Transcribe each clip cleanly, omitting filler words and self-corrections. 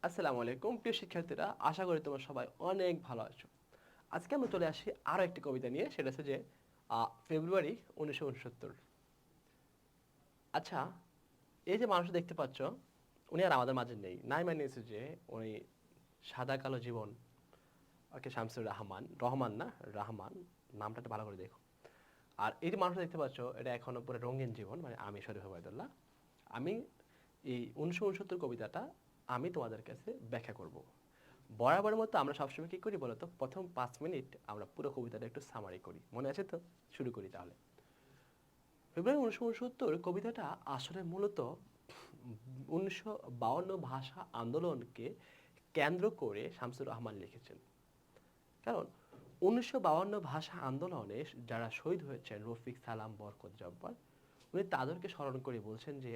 আসসালামু আলাইকুম প্রিয় শিক্ষার্থীরা, আশা করি তোমরা সবাই অনেক ভালো আছো। আজকে আমরা চলে আসি আরো একটি কবিতা নিয়ে, সেটা হচ্ছে যে ফেব্রুয়ারি 1969। আচ্ছা, এই যে মানুষ দেখতে পাচ্ছ, উনি আর আমাদের মাঝে নেই, নাই মানে হচ্ছে যে উনি সাদা কালো জীবন, ওকে শামসুর রহমান, রহমান না রাহমান, নামটা একটু ভালো করে দেখো। আর এই যে মানুষটা দেখতে পাচ্ছ, এটা এখনো পুরো রঙিন জীবন, মানে আমি শরীফ ওবায়দুল্লাহ। আমি এই 1969 কবিতাটা আমি তোমাদের কাছে ব্যাখ্যা করব। বরাবরের মতো আমরা সবসময় কি করি বলতো, প্রথম 5 মিনিট আমরা পুরো কবিতাটা একটু সামারি করি, মনে আছে তো? শুরু করি তাহলে। ফেব্রুয়ারি 1969 কবিতাটা আসলে মূলত 1952 ভাষা আন্দোলনকে কেন্দ্র করে শামসুর রহমান লিখেছেন। কারণ 1952 ভাষা আন্দোলনে যারা শহীদ হয়েছেন, রফিক, সালাম, বরকত, জব্বার, উনি তাদেরকে স্মরণ করে বলছেন যে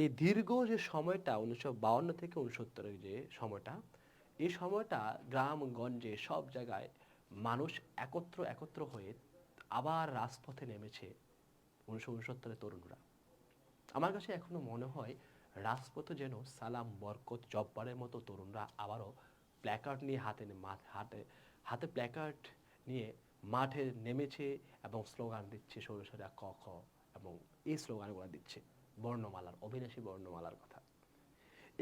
এই দীর্ঘ যে সময়টা 1952 থেকে 69-এর যে সময়টা, এই সময়টা গ্রামগঞ্জে সব জায়গায় মানুষ একত্র হয়ে আবার রাজপথে নেমেছে 1969-এর তরুণরা। আমার কাছে এখনো মনে হয় রাজপথে যেন সালাম, বরকত, জব্বারের মতো তরুণরা আবারও প্ল্যাকার্ড নিয়ে হাতে হাতে প্ল্যাকার্ড নিয়ে মাঠে নেমেছে এবং স্লোগান দিচ্ছে সরসরা ক খ, এবং এই স্লোগানগুলো দিচ্ছে বর্ণমালার, অবিনাশী বর্ণমালার কথা।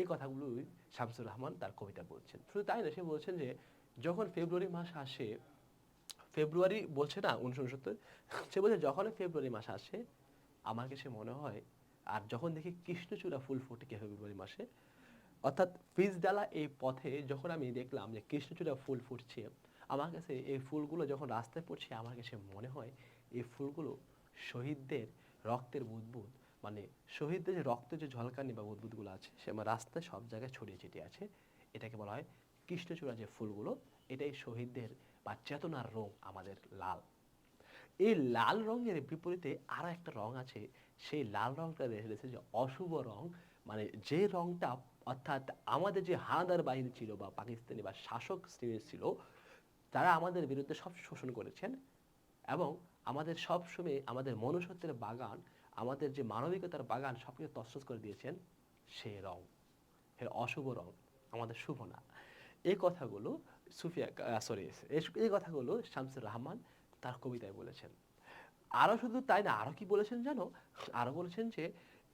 এই কথাগুলোই শামসুর রহমান তার কবিতা বলছেন। শুধু তাই না, সে বলছেন যে যখন ফেব্রুয়ারি মাস আসে, ফেব্রুয়ারি বলছে না 1969, সে বলছে যখন ফেব্রুয়ারি মাস আসে আমার কাছে মনে হয়, আর যখন দেখি কৃষ্ণচূড়া ফুল ফোটে ফেব্রুয়ারি মাসে, অর্থাৎ ফিজডালা এই পথে যখন আমি দেখলাম যে কৃষ্ণচূড়া ফুল ফুটছে, আমার কাছে এই ফুলগুলো যখন রাস্তায় পড়ছে, আমার কাছে মনে হয় এই ফুলগুলো শহীদদের রক্তের বুদবুদ, মানে শহীদদের যে রক্তের যে ঝলকানি বা বুদবুদগুলো আছে, সে আমার রাস্তায় সব জায়গায় ছড়িয়ে ছিটিয়ে আছে। এটাকে বলা হয় কৃষ্ণচূড়া যে ফুলগুলো, এটাই শহীদদের বা চেতনার রং আমাদের লাল। এই লাল রঙের বিপরীতে আরো একটা রং আছে, সেই লাল রংটা রয়েছে যে অশুভ রং, মানে যে রংটা, অর্থাৎ আমাদের যে হানাদার বাহিনী ছিল বা পাকিস্তানি বা শাসক শ্রেণী ছিল, তারা আমাদের বিরুদ্ধে সব শোষণ করেছেন এবং আমাদের সব সময় আমাদের মনুষ্যত্বের বাগান, আমাদের যে মানবিকতার বাগান সবকিছু তছনছ করে দিয়েছেন। সেই রং, এর অশুভ রং, আমাদের শুভ না। এই কথাগুলো সুফিয়া, সরি, এই কথাগুলো শামসুর রহমান তার কবিতায় বলেছেন। আরো শুধু তাই না, আরো কি বলেছেন জানো? আরো বলেছেন যে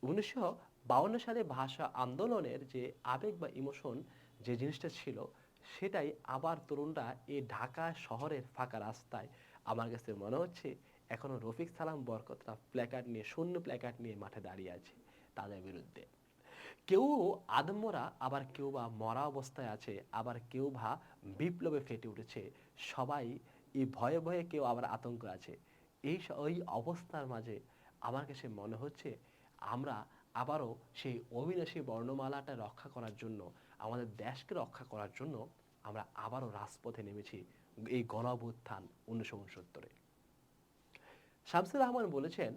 1952 সালে ভাষা আন্দোলনের যে আবেগ বা ইমোশন, যে জিনিসটা ছিল, সেটাই আবার তরুণরা এই ঢাকা শহরের ফাঁকা রাস্তায়, আমার কাছে মনে হচ্ছে এখনো রফিক, সালাম, বরকতরা প্ল্যাকার্ড নিয়ে, শূন্য প্ল্যাকার্ড নিয়ে মাঠে দাঁড়িয়ে আছে তাদের বিরুদ্ধে। কেউ আদমরা, আবার কেউ বা মরা অবস্থায় আছে, আবার কেউ বা বিপ্লবে ফেটে উঠেছে। সবাই এই ভয়ে ভয়ে, কেউ আবার আতঙ্ক আছে। ওই অবস্থার মাঝে আমার কাছে মনে হচ্ছে আমরা আবারও সেই অবিনাশী বর্ণমালাটা রক্ষা করার জন্য, আমাদের দেশকে রক্ষা করার জন্য আমরা আবারও রাজপথে নেমেছি এই গণ অভ্যুত্থান 1969-এ। শামসুর রহমান বলেছেন,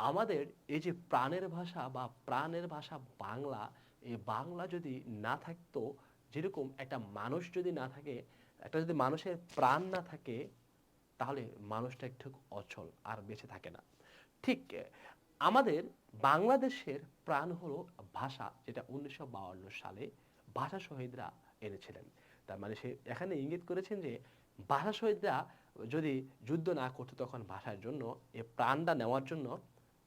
আমাদের এই যে প্রাণের ভাষা বা প্রাণের ভাষা বাংলা, এই বাংলা যদি না থাকতো, যেরকম একটা মানুষ যদি না থাকে, একটা যদি মানুষের প্রাণ না থাকে, তাহলে মানুষটা একটু অচল আর বেঁচে থাকে না। ঠিক আমাদের বাংলাদেশের প্রাণ হলো ভাষা, যেটা 1952 সালে ভাষা শহীদরা এনেছিলেন। তার মানে সে এখানে ইঙ্গিত করেছেন যে ভাষা শহীদরা যদি যুদ্ধ না করতো তখন ভাষার জন্য, এ প্রাণটা নেওয়ার জন্য,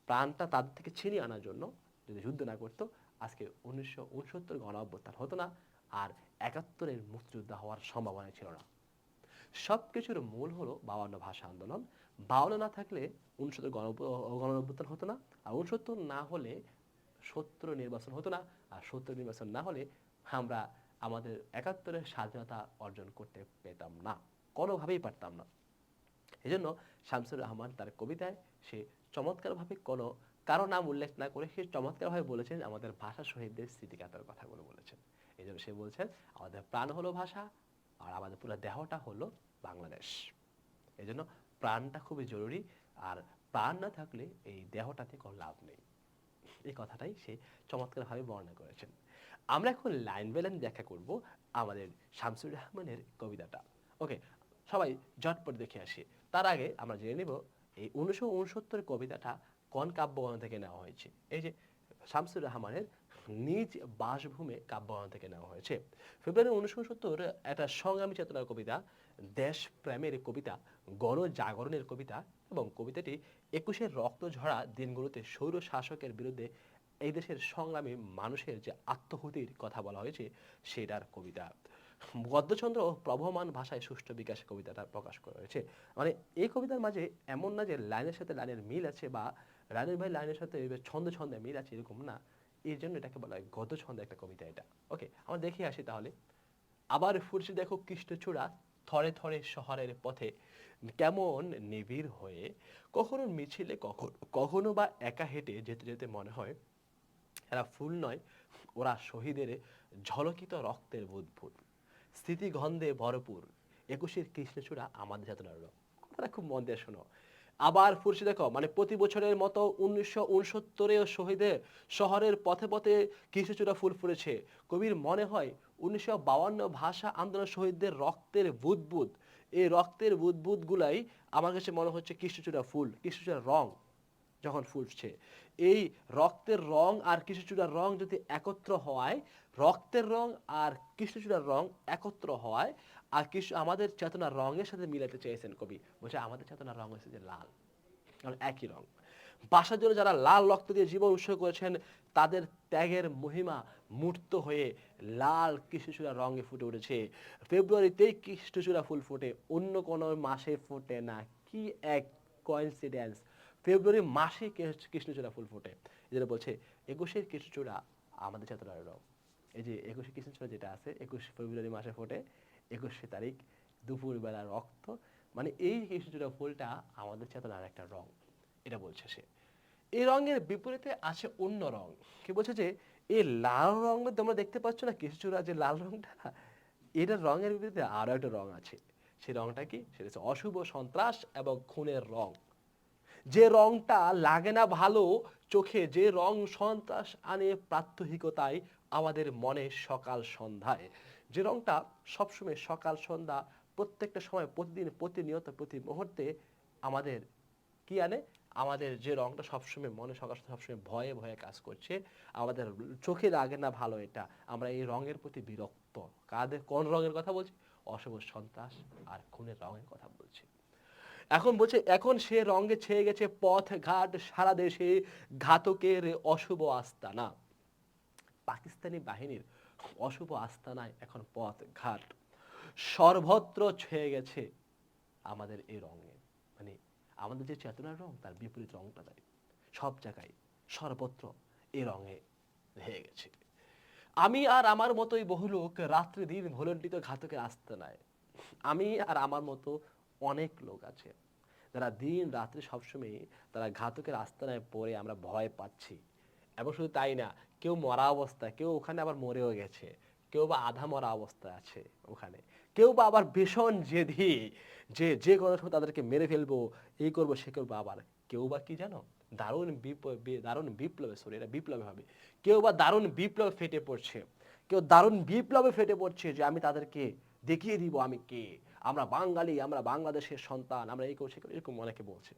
প্রাণটা তাদের থেকে ছিনিয়ে আনার জন্য যদি যুদ্ধ না করতো, আজকে 1969 গণ অভ্যুত্থান হতো না, আর 71-এর মুক্তিযুদ্ধ হওয়ার সম্ভাবনা ছিল না। সবকিছুর মূল হলো 52 ভাষা আন্দোলন। 52 না থাকলে 69 গণ অভ্যুত্থান হতো না, আর 69 না হলে 70 নির্বাচন হতো না, আর 70 নির্বাচন না হলে আমরা আমাদের 71-এর স্বাধীনতা অর্জন করতে পেতাম না, কোনোভাবেই পারতাম না। এই জন্য শামসুর রহমান তার কবিতায় সে চমৎকারভাবে কোনো কারো নাম উল্লেখ না করে সে চমৎকারভাবে বলেছেন আমাদের ভাষা শহীদদের স্মৃতিকাতর কথাগুলো বলেছেন। এই জন্য সে বলছেন আমাদের প্রাণ হলো ভাষা, আর আমাদের পুরো দেহটা হলো বাংলাদেশ। এই জন্য প্রাণটা খুবই জরুরি, আর প্রাণ না থাকলে এই দেহটাতে কোনো লাভ নেই। এই কথাটাই সে চমৎকারভাবে বর্ণনা করেছেন। আমরা এখন লাইন বাই লাইন ব্যাখ্যা করব আমাদের শামসুর রহমানের কবিতাটা। ওকে, সবাই ঝটপট দেখে আসি। তার আগে আমরা জেনে নিব এই 1969 কবিতাটা কোন কাব্যগ্রন্থ থেকে নেওয়া হয়েছে। এই যে শামসুর রহমানের নিজ বাসভূমে কাব্যগ্রন্থ থেকে নেওয়া হয়েছে। ফেব্রুয়ারি 1969 একটা সংগ্রামী চেতনার কবিতা, দেশ প্রেমের কবিতা, গণজাগরণের কবিতা, এবং কবিতাটি 21-এর রক্ত ঝরা দিনগুলোতে স্বৈর শাসকের বিরুদ্ধে এই দেশের সংগ্রামী মানুষের যে আত্মহুতির কথা বলা হয়েছে সেটার কবিতা। গদ্যচন্দ্র প্রবহমান ভাষায় সুষ্ঠু বিকাশ কবিতাটা প্রকাশ করা হয়েছে। মানে এই কবিতার মাঝে এমন না যে লাইনের সাথে লাইনের মিল আছে বা লাইনের ভাই লাইনের সাথে ছন্দে ছন্দে মিল আছে, এরকম না। এই জন্য এটাকে বলা হয় গদ্যছন্দের একটা কবিতা এটা। ওকে, আমরা দেখে আসি তাহলে। আবার ফুরছে দেখো কৃষ্ণচূড়া থরে থরে শহরের পথে, কেমন নিবিড় হয়ে, কখনো মিছিলে, কখনো বা একা হেঁটে যেতে যেতে মনে হয় এরা ফুল নয়, ওরা শহীদের ঝলকিত রক্তের বুদবুদ, স্মৃতিগন্ধে ভরপুর, 21-এর কৃষ্ণচূড়া আমাদের চেতনার রং। কথাটা খুব মন দিয়ে শোনো। আবার ফুরসি দেখো, মানে প্রতি বছরের মতো 1969-এও শহীদের শহরের পথে পথে কৃষ্ণচূড়া ফুল ফুটেছে। কবির মনে হয় 1952 ভাষা আন্দোলন শহীদদের রক্তের বুদবুদ, এই রক্তের বুদবুদ গুলাই আমার কাছে মনে হচ্ছে কৃষ্ণচূড়া ফুল, কৃষ্ণচূড়ার রং যখন ফুটছে। এই রক্তের রং আর কৃষ্ণচূড়ার রং যদি একত্র হয়, রক্তের রং আর কৃষ্ণচূড়ার রং একত্র হয়, আর আমাদের চেতনার রঙের সাথে মিলাতে চেয়েছেন কবি, বলছে আমাদের চেতনার রং হচ্ছে যে লাল, কারণ একই রং। বাসার জন্য যারা লাল রক্ত দিয়ে জীবন উৎসর্গ করেছেন, তাদের ত্যাগের মহিমা মূর্ত হয়ে লাল কৃষ্ণচূড়া রঙে ফুটে উঠেছে। ফেব্রুয়ারিতেই কৃষ্ণচূড়া ফুল ফোটে, অন্য কোনো মাসে ফোটে না। কি এক কোইন্সিডেন্স! ফেব্রুয়ারি মাসে কৃষ্ণচূড়া ফুল ফোটে। যেটা বলছে 21-এর কৃষ্ণচূড়া আমাদের চেতনার রং। এই যে 21 কৃষ্ণচূড়া যেটা আছে 21 ফেব্রুয়ারি মাসে ফোটে, 21 তারিখ দুপুরবেলা রক্ত, মানে এই কৃষ্ণচূড়া ফুলটা আমাদের চেতনার একটা রং, এটা বলছে সে। এই রঙের বিপরীতে আছে অন্য রং। কি বলছে যে এই লাল রং তোমরা দেখতে পাচ্ছ না, কৃষ্ণচূড়া যে লাল রংটা, এটার রঙের বিপরীতে আরো একটা রং আছে। সেই রংটা কি? সেটা হচ্ছে অশুভ, সন্ত্রাস এবং খুনের রং। যে রংটা লাগে না ভালো চোখে, যে রং সন্ত্রাস আনে প্রাত্যহিকতায় আমাদের মনে সকাল সন্ধ্যায়, যে রংটা সবসময় সকাল সন্ধ্যা প্রত্যেকটা সময়, প্রতিদিন, প্রতিনিয়ত, প্রতি মুহূর্তে আমাদের কি আনে, আমাদের যে রংটা সবসময় মনে সকাল সবসময় ভয়ে ভয়ে কাজ করছে, আমাদের চোখে লাগে না ভালো, এটা আমরা এই রঙের প্রতি বিরক্ত। কাদের কোন রঙের কথা বলছি? অশুভ, সন্ত্রাস আর খুনের রঙের কথা বলছি। এখন বলছে এখন সে রঙে ছেয়ে গেছে পথ ঘাট, সারা দেশে ঘাতকের অশুভ আস্তানা। পাকিস্তানি বাহিনীর অশুভ আস্তানায় এখন পথ ঘাট সর্বত্র ছেয়ে গেছে আমাদের এই রঙে। মানে আমাদের যে চেতনার রং তার বিপরীত রংটা দেয় সব জায়গায়, সর্বত্র এই রঙে হয়ে গেছে। আমি আর আমার মতোই বহু লোক রাত্রি দিন ভুলণ্ঠিত ঘাতকের আস্তানায়। আমি আর আমার মতো অনেক লোক আছে যারা দিন রাত্রি সবসময় তারা ঘাতকের আস্তানায় পড়ে আমরা ভয় পাচ্ছি। এবং শুধু তাই না, কেউ মরা অবস্থায়, কেউ ওখানে আবার মরেও গেছে, কেউ বা আধা মরা অবস্থায় আছে ওখানে, কেউ বা আবার ভীষণ জেদি, যে যে কোনো সময় তাদেরকে মেরে ফেলবো, এই করবো সে করবো। আবার কেউ বা কি জানো, দারুণ বিপ্লবে, সরি এটা বিপ্লবে হবে, কেউ বা দারুণ বিপ্লবে ফেটে পড়ছে, কেউ দারুণ বিপ্লবে ফেটে পড়ছে যে আমি তাদেরকে দেখিয়ে দিব আমি কে, আমরা বাঙালি, আমরা বাংলাদেশের সন্তান, আমরা এই করছি, এরকম অনেকে বলছে।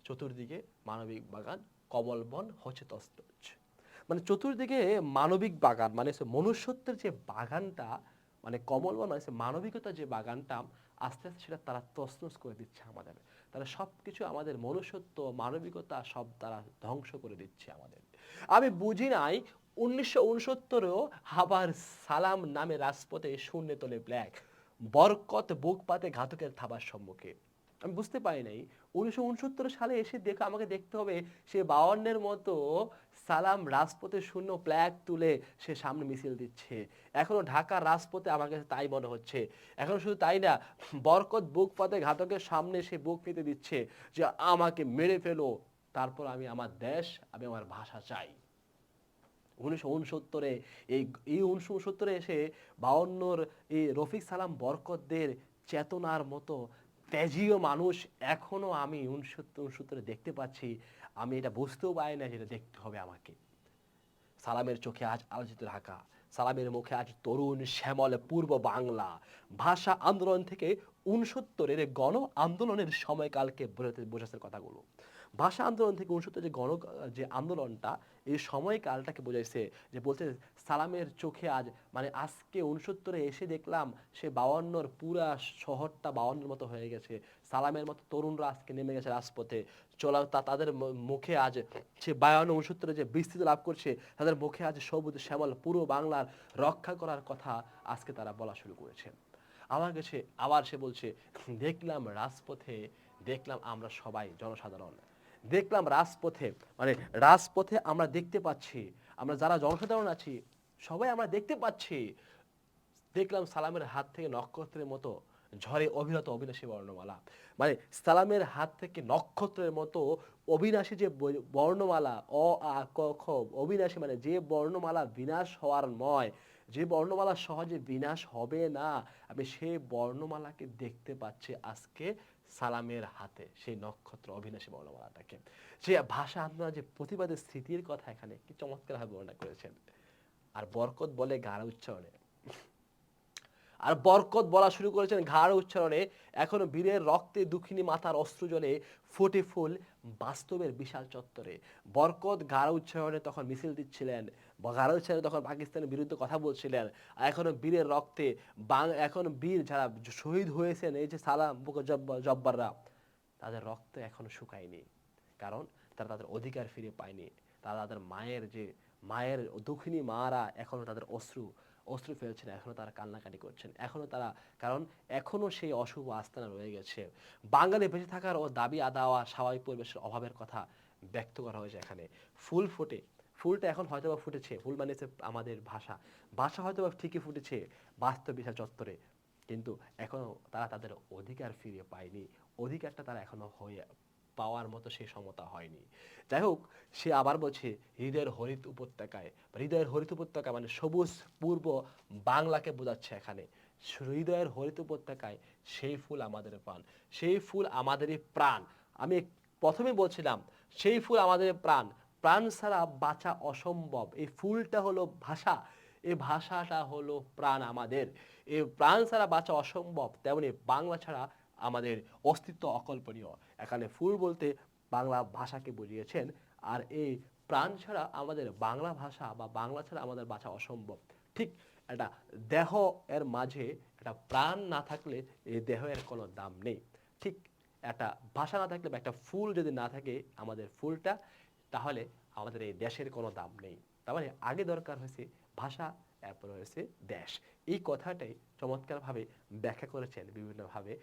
চতুর্দিকে মানবিক বাগান, কমলবন হচ্ছে তছনছ। মানে চতুর্দিকে মানবিক বাগান, মানে মনুষ্যত্বের যে বাগানটা, মানে কমলবন মানে মানবিকতার যে বাগানটা, আস্তে আস্তে সেটা তারা তছনছ করে দিচ্ছে আমাদের। তারা সবকিছু আমাদের মনুষ্যত্ব, মানবিকতা সব তারা ধ্বংস করে দিচ্ছে আমাদের। আমি বুঝি নাই 1969-এও আবার সালাম নামে রাজপথে শূন্য তোলে ব্ল্যাক, বরকত বুক পাতে ঘাতকের থাবার সম্মুখে। আমি বুঝতে পারি নাই 1969 সালে এসে দেখো, আমাকে দেখতে হবে সে 52-এর মতো সালাম রাজপথে শূন্য ফ্ল্যাগ তুলে সে সামনে মিছিল দিচ্ছে। এখনো ঢাকার রাজপথে আমার কাছে তাই মনে হচ্ছে। এখন শুধু তাই না, বরকত বুক পাতে ঘাতকের সামনে সে বুক পেতে দিচ্ছে যে আমাকে মেরে ফেলো, তারপর আমি আমার দেশ, আমি আমার ভাষা চাই। 1969-এ এই 1969-এ এসে 52-র এই রফিক সালাম বরকতদের চেতনার মতো তেজীয় মানুষ এখনো আমি 1969-এ দেখতে পাচ্ছি। আমি এটা বুঝতেও পারি না, যেটা দেখতে হবে আমাকে। সালামের চোখে আজ আলোচিত ঢাকা, সালামের মুখে আজ তরুণ শ্যামল পূর্ব বাংলা। ভাষা আন্দোলন থেকে 69-এর গণ আন্দোলনের সময়কালকে বোঝাচ্ছে কথাগুলো। ভাষা আন্দোলন থেকে 69 যে আন্দোলনটা, এই সময়কালটাকে বোঝাইছে, যে বলছে সালামের চোখে আজ, মানে আজকে 69-এ এসে দেখলাম সে 52-র পুরা শহরটা 52-এর মতো হয়ে গেছে। সালামের মতো তরুণরা আজকে নেমে গেছে রাজপথে। তাদের মুখে আজ সে 52-69 যে বিস্তৃতি লাভ করছে, তাদের মুখে আজ সবুজ শ্যামল পুরো বাংলার রক্ষা করার কথা আজকে তারা বলা শুরু করেছে। আমার কাছে আবার সে বলছে, দেখলাম রাজপথে, দেখলাম আমরা সবাই জনসাধারণ, দেখলাম রাজপথে, মানে রাজপথে আমরা দেখতে পাচ্ছি, আমরা যারা জনসাধারণ আছি সবাই আমরা দেখতে পাচ্ছি, দেখলাম সালামের হাত থেকে নক্ষত্রের মতো ঝড়ে অবিরত অবিনাশী বর্ণমালা। মানে সালামের হাত থেকে নক্ষত্রের মতো অবিনাশী যে বর্ণমালা, অ আ ক খ, অবিনাশী মানে যে বর্ণমালা বিনাশ হওয়ার নয়, যে বর্ণমালা সহজে বিনাশ হবে না, আমি সেই বর্ণমালাকে দেখতে পাচ্ছি আজকে সালামের হাতে, সেই নক্ষত্র অবিনাশী বর্ণমালাটাকে। যে ভাষা আন্দোলন যে প্রতিবাদের স্মৃতির কথা এখানে কি চমৎকারভাবে বর্ণনা করেছেন। আর বরকত বলে গাঢ় উচ্চারণে, আর বরকত বলা শুরু করেছেন ঘাড় উচ্চারণে, এখনো বীরের রক্তে দুঃখিনী মাতার অশ্রুজলে ফোটে ফুল বাস্তবের বিশাল চত্বরে। বরকত গাঢ় উচ্চারণে তখন মিছিল দিচ্ছিলেন, গাঢ় উচ্চারণে তখন পাকিস্তানের বিরুদ্ধে কথা বলছিলেন। এখনো বীরের রক্তে, এখন বীর যারা শহীদ হয়েছেন, এই যে সালাম জব্বাররা, তাদের রক্ত এখনো শুকায়নি, কারণ তারা তাদের অধিকার ফিরে পায়নি। তারা তাদের মায়ের দুঃখিনী মারা এখনো তাদের অশ্রু ফেলছেন, এখনো তারা কান্নাকাটি করছেন, এখনো তারা, কারণ এখনো সেই অশুভ আস্তানা রয়ে গেছে। বাঙালি বেঁচে থাকার ও দাবি আদাওয়া স্বাভাবিক পরিবেশের অভাবের কথা ব্যক্ত করা হয়েছে এখানে। ফুল ফোটে, ফুলটা এখন হয়তোবা ফুটেছে, ফুল মানে আমাদের ভাষা হয়তোবা ঠিকই ফুটেছে বাস্তব বিশাল চত্বরে, কিন্তু এখনো তারা তাদের অধিকার ফিরে পায়নি, অধিকারটা তারা এখনো পাওয়ার মতো সেই সমতা হয়নি। যাই হোক, সে আবার বলছে হৃদয়ের হরিত উপত্যকায়, হৃদয়ের হরিত উপত্যকা মানে সবুজ পূর্ব বাংলাকে বোঝাচ্ছে এখানে। হৃদয়ের হরিত উপত্যকায় সেই ফুল আমাদের প্রাণ, সেই ফুল আমাদেরই প্রাণ। আমি প্রথমে বলছিলাম সেই ফুল আমাদের প্রাণ, প্রাণ ছাড়া বাঁচা অসম্ভব। এই ফুলটা হলো ভাষা, এই ভাষাটা হলো প্রাণ আমাদের, এই প্রাণ ছাড়া বাঁচা অসম্ভব, তেমনি বাংলা ছাড়া আমাদের অস্তিত্ব অকল্পনীয়। এখানে ফুল বলতে বাংলা ভাষাকে বুঝিয়েছেন, আর এই প্রাণ ছাড়া আমাদের বাংলা ভাষা বা বাংলা ছাড়া আমাদের বাঁচা অসম্ভব। ঠিক একটা দেহ এর মাঝে একটা প্রাণ না থাকলে এই দেহের কোনো দাম নেই। ঠিক একটা ভাষা না থাকলে বা একটা ফুল যদি না থাকে আমাদের ফুলটা, তাহলে আমাদের এই দেশের কোনো দাম নেই। তার মানে আগে দরকার হয়েছে ভাষা, এরপর হয়েছে দেশ। এই কথাটাই চমৎকারভাবে ব্যাখ্যা করেছেন বিভিন্নভাবে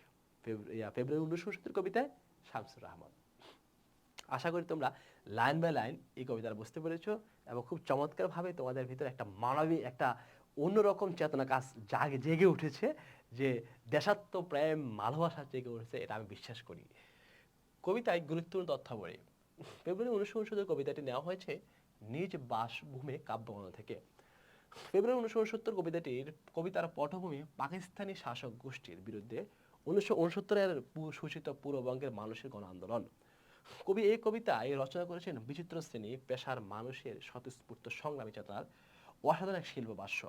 ফেব্রুয়ারি 1969 কবিতায় শামসুর রাহমান। আশা করি তোমরা লাইন বাই লাইন এই কবিতাটা বুঝতে পেরেছো, এবং খুব চমৎকারভাবে তোমাদের ভিতরে একটা মানবিক, একটা অন্যরকম চেতনা কাজ জেগে উঠেছে, যে দেশাত্মপ্রেম ভালোবাসা জেগে উঠেছে, এটা আমি বিশ্বাস করি। কবিতায় গুরুত্বপূর্ণ তথ্যাবলী। ফেব্রুয়ারি 1969 কবিতাটি নেওয়া হয়েছে নিজ বাসভূমে কাব্যগ্রন্থ থেকে। ফেব্রুয়ারি 1969 কবিতার পটভূমি পাকিস্তানি শাসক গোষ্ঠীর বিরুদ্ধে 1969-এর সূচিত পূর্ববঙ্গের মানুষের গণ আন্দোলন। কবি এই কবিতায় রচনা করেছেন বিচিত্র শ্রেণী পেশার মানুষের স্বতঃস্ফূর্ত সংগ্রামী চেতনার অসাধারণ শিল্প ভাষ্য।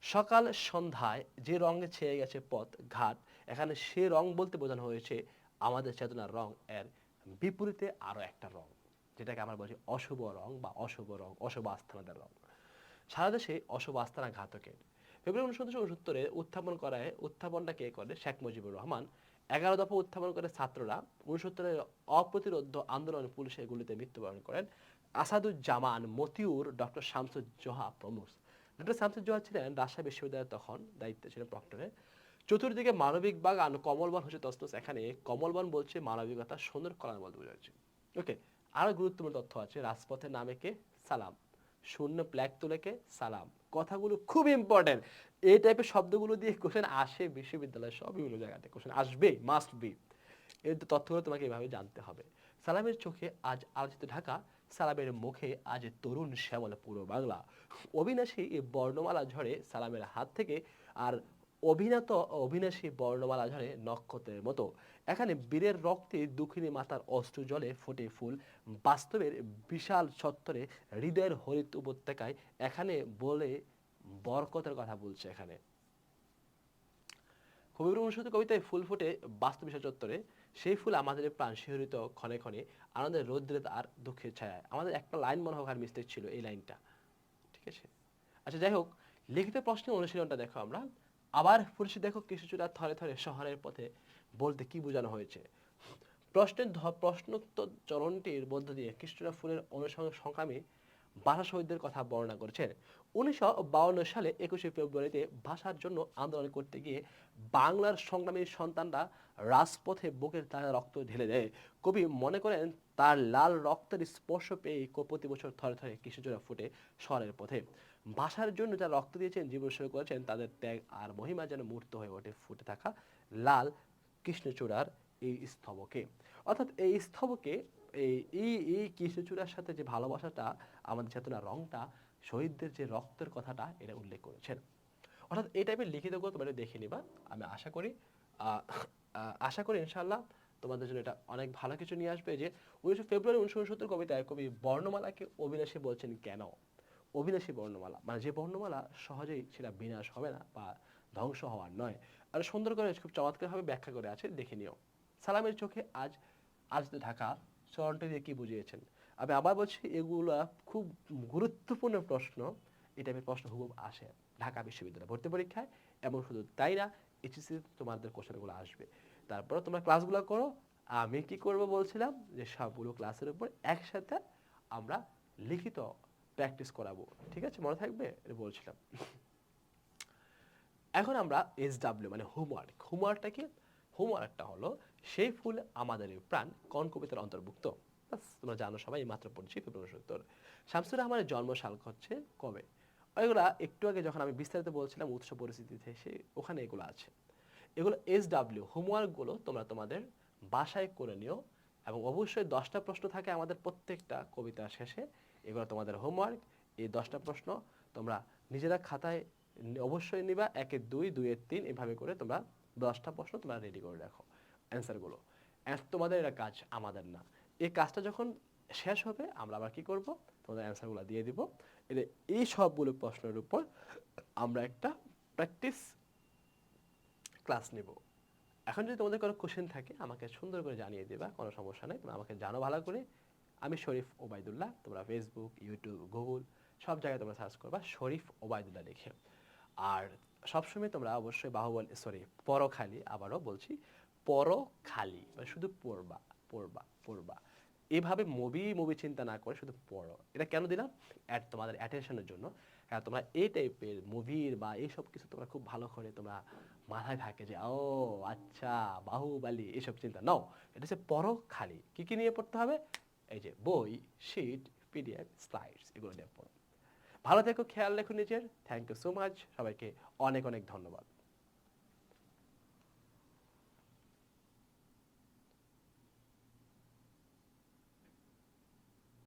সকাল সন্ধ্যায় যে রঙে ছেয়ে গেছে পথ ঘাট, এখানে সে রং বলতে বোঝানো হয়েছে আমাদের চেতনার রং এর বিপরীতে আরো একটা রং, যেটাকে আমরা বলছি অশুভ রং বা অশুভ আস্থানাদের রং। সারা দেশে অশুভ আস্তানা ঘাতকের। ফেব্রুয়ারি 1969 উত্থাপনটা কে করে? শেখ মুজিবুর রহমান। 11 দফা উত্থাপন করে ছাত্ররা। 69-এর অপ্রতিরোধ্য আন্দোলনে পুলিশের গুলিতে মৃত্যুবরণ করেন আসাদুজ্জামান, মতিউর, ডক্টর শামসুজ্জোহা প্রমুখ। ডক্টর শামসুজ্জোহা ছিলেন রাজশাহী বিশ্ববিদ্যালয়ে তখন দায়িত্বে ছিলেন প্রক্টরের। চতুর্দিকে মানবিক বাগান, কমলবন হচ্ছে তসতস। এখানে কমলবন বলছে মানবিকতা, সুন্দর কলার বলতে বোঝাচ্ছে। ওকে, আরো গুরুত্বপূর্ণ তথ্য আছে। রাজপথের নামে কে? সালাম। শূন্য প্ল্যাগ তুলে কে? সালাম। কথাগুলো খুব ইম্পর্টেন্ট। এই টাইপের শব্দগুলো দিয়ে কোশ্চেন আসে বিশ্ববিদ্যালয়ের সব বিভিন্ন জায়গাতে, কোশ্চেন আসবে, মাস্ট বি। এর তথ্যগুলো তোমাকে এভাবে জানতে হবে। সালামের চোখে আজ আলোচিত ঢাকা, সালামের মুখে আজ তরুণ শ্যামল পুরো বাংলা। অবিনাশী এই বর্ণমালা ঝরে সালামের হাত থেকে, আর অবিনাশী বর্ণমালা ঝরে নক্ষত্রের মতো। এখানে বীরের রক্তে দুঃখিনী মাতার অশ্রু জলে ফোটে ফুল বাস্তবের বিশাল চত্বরে হৃদয়ের হরিত উপত্যকায়। এখানে বলে বরকতের কথা বলছে। এখানে ফেব্রুয়ারি 1969 কবিতায় ফুল ফোটে বাস্তব বিশাল চত্বরে, সেই ফুল আমাদের প্রাণ শিহরিত ক্ষণে ক্ষণে আনন্দের রৌদ্রে আর দুঃখের ছায়ায়। আমাদের একটা লাইন মনে হোক আর মিস্টেক ছিল এই লাইনটা, ঠিক আছে? আচ্ছা যাই হোক, লিখিত প্রশ্নের অনুশীলনটা দেখো আমরা আবার পরিচিত। দেখো কৃষ্ণচূড়া থরে থরে শহরের পথে বলতে কি বোঝানো হয়েছে। প্রশ্নোত্তর চরণটির মধ্য দিয়ে কৃষ্ণচূড়া ফুলের সংগ্রামী ভাষা শহীদদের কথা বর্ণনা করেছেন। 1952 সালে 21শে ফেব্রুয়ারিতে ভাষার জন্য আন্দোলন করতে গিয়ে বাংলার সংগ্রামী সন্তানরা রাজপথে বুকের তাজা রক্ত ঢেলে দেয়। কবি মনে করেন তার লাল রক্তের স্পর্শ পেয়ে প্রতি বছর থরে থরে কৃষ্ণচূড়া ফুটে শহরের পথে। ভাষার জন্য যারা রক্ত দিয়েছেন, জীবন শুরু করেছেন, তাদের ত্যাগ আর মহিমা যেন মূর্ত হয়ে ওঠে ফুটে থাকা লাল কৃষ্ণচূড়ার এই স্তবকে। অর্থাৎ এই স্তবকে এই এই এই কৃষ্ণচূড়ার সাথে যে ভালোবাসাটা, আমাদের চেতনার রংটা, শহীদদের যে রক্তের কথাটা এটা উল্লেখ করেছেন। অর্থাৎ এই টাইপের লিখিতগুলো তোমরা দেখে নিবা। আমি আশা করি ইনশাআল্লাহ তোমাদের জন্য এটা অনেক ভালো কিছু নিয়ে আসবে। যে 19 ফেব্রুয়ারি 1969 কবিতায় কবি বর্ণমালাকে অবিনাশী বলছেন কেন? অবিনাশী বর্ণমালা মানে যে বর্ণমালা সহজেই সেটা বিনাশ হবে না বা ধ্বংস হওয়ার নয়। আর সুন্দর করে খুব চমৎকারভাবে ব্যাখ্যা করে আছে, দেখে নিও। সালামের চোখে আজ আজ ঢাকা চরণটি দিয়ে কি বুঝিয়েছেন। আমি আবার বলছি, এগুলা খুব গুরুত্বপূর্ণ প্রশ্ন। এই টাইপের প্রশ্ন হুবহু আসে ঢাকা বিশ্ববিদ্যালয় ভর্তি পরীক্ষায়, এবং শুধু তাই না, এইচএসসি তোমাদের কোশ্চেনগুলো আসবে। তারপরে তোমরা ক্লাসগুলো করো। আমি কি করব বলছিলাম যে সবগুলো ক্লাসের উপর একসাথে আমরা লিখিত প্র্যাকটিস করাবো, ঠিক আছে? মনে থাকবে, এটা বলছিলাম। এখন আমরা SW মানে হোমওয়ার্কটা কি? হোমওয়ার্কটা হলো সেই ফুল আমাদের প্রাণ কোন কবিতার অন্তর্ভুক্ত। বাস তোমরা জানো সবাই, মাত্র পড়ছি ফেব্রুয়ারি 70। শামসুর রহমানের জন্মসাল হচ্ছে কবে? এগুলা একটু আগে যখন আমি বিস্তারিত বলছিলাম উৎস পরিস্থিতিতে, সে ওখানে এগুলো আছে। এগুলো SW হোমওয়ার্কগুলো তোমরা তোমাদের বাসায় করে নিও, এবং অবশ্যই 10টা প্রশ্ন থাকে আমাদের প্রত্যেকটা কবিতার শেষে। এগুলো তোমাদের হোমওয়ার্ক। এই 10টা প্রশ্ন তোমরা নিজেরা খাতায় অবশ্যই নিবা, 1-এর 2, 2-এর 3 এভাবে করে তোমরা 10টা প্রশ্ন তোমরা রেডি করে রাখো অ্যান্সারগুলো। তোমাদের এটা কাজ, আমাদের না। এই কাজটা যখন শেষ হবে আমরা আবার কি করব, তোমাদের অ্যান্সারগুলো দিয়ে দিব। এই সবগুলো প্রশ্নের উপর আমরা একটা প্র্যাকটিস ক্লাস নেব। এখন যদি তোমাদের কোনো কোশ্চেন থাকে আমাকে সুন্দর করে জানিয়ে দেবা, কোনো সমস্যা নেই। তোমরা আমাকে জানো ভালো করে। আমি শরীফ ওবায়দুল্লাহ। তোমরা ফেসবুক, ইউটিউব, গুগল সব জায়গায় তোমরা সার্চ করবা শরীফ ওবায়দুল্লাহ লিখে। আর সবসময় তোমরা অবশ্যই পরখালি, আবারও বলছি পরখালি, মানে শুধু পড়বা পড়বা পড়বা। এভাবে মুভি চিন্তা না করে শুধু পড়ো। এটা কেন দিলাম? তোমাদের অ্যাটেনশনের জন্য। কারণ তোমরা এই টাইপের মুভির বা এইসব কিছু তোমরা খুব ভালো করে তোমরা মাথায় থাকে যে ও আচ্ছা বাহুবলী, এসব চিন্তা নাও। এটা হচ্ছে পরখালি। কি কি নিয়ে পড়তে হবে? এই যে বই, শিট, PDF, স্লাইডস, এগুলো নিয়ে পড়ো। ভালো থেকো, খেয়াল রেখো নিজের। থ্যাংক ইউ সো মাচ, সবাইকে অনেক অনেক ধন্যবাদ।